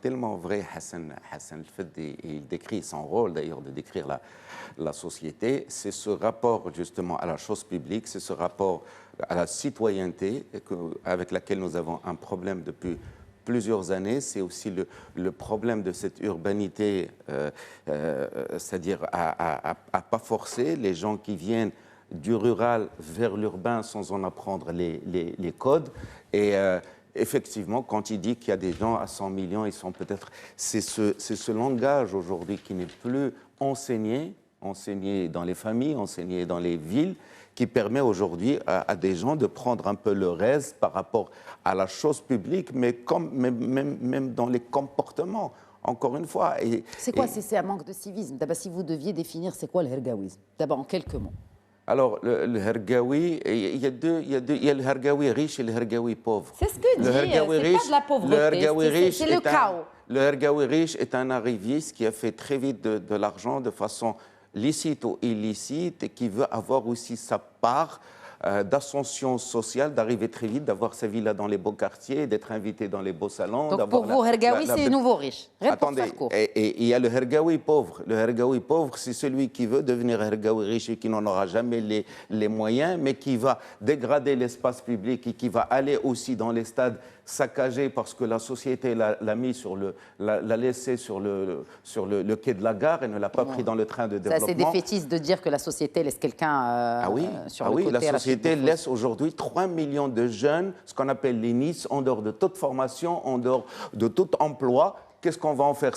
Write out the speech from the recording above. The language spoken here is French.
tellement vrai, Hassan El-Fedi, et il décrit son rôle d'ailleurs de décrire la société, c'est ce rapport justement à la chose publique, c'est ce rapport à la citoyenneté avec laquelle nous avons un problème depuis plusieurs années. C'est aussi le problème de cette urbanité, c'est-à-dire à pas forcer les gens qui viennent du rural vers l'urbain sans en apprendre les codes. Et effectivement, quand il dit qu'il y a des gens à 100 millions, ils sont peut-être... C'est ce langage aujourd'hui qui n'est plus enseigné dans les familles, enseigné dans les villes, qui permet aujourd'hui à des gens de prendre un peu leur aise par rapport à la chose publique, mais même dans les comportements, encore une fois. C'est quoi? C'est un manque de civisme. D'abord, si vous deviez définir, c'est quoi le hergaouisme? D'abord, en quelques mots. Alors, le hergaoui, il y a le hergaoui riche et le hergaoui pauvre. C'est ce que dit, c'est pas de la pauvreté, c'est le chaos. Le hergaoui riche est un arriviste qui a fait très vite de l'argent de façon licite ou illicite et qui veut avoir aussi sa part d'ascension sociale, d'arriver très vite, d'avoir sa villa dans les beaux quartiers, d'être invité dans les beaux salons. Donc pour vous, hergaoui, c'est les nouveaux riches. Attendez, et il y a le hergaoui pauvre. Le hergaoui pauvre, c'est celui qui veut devenir hergaoui riche et qui n'en aura jamais les moyens, mais qui va dégrader l'espace public et qui va aller aussi dans les stades saccagés parce que la société l'a laissé sur le quai de la gare et ne l'a pas pris dans le train de développement. C'est défaitiste de dire que la société laisse quelqu'un sur le côté. La société laisse aujourd'hui 3 millions de jeunes, ce qu'on appelle les Nice, en dehors de toute formation, en dehors de tout emploi. Qu'est-ce qu'on va en faire?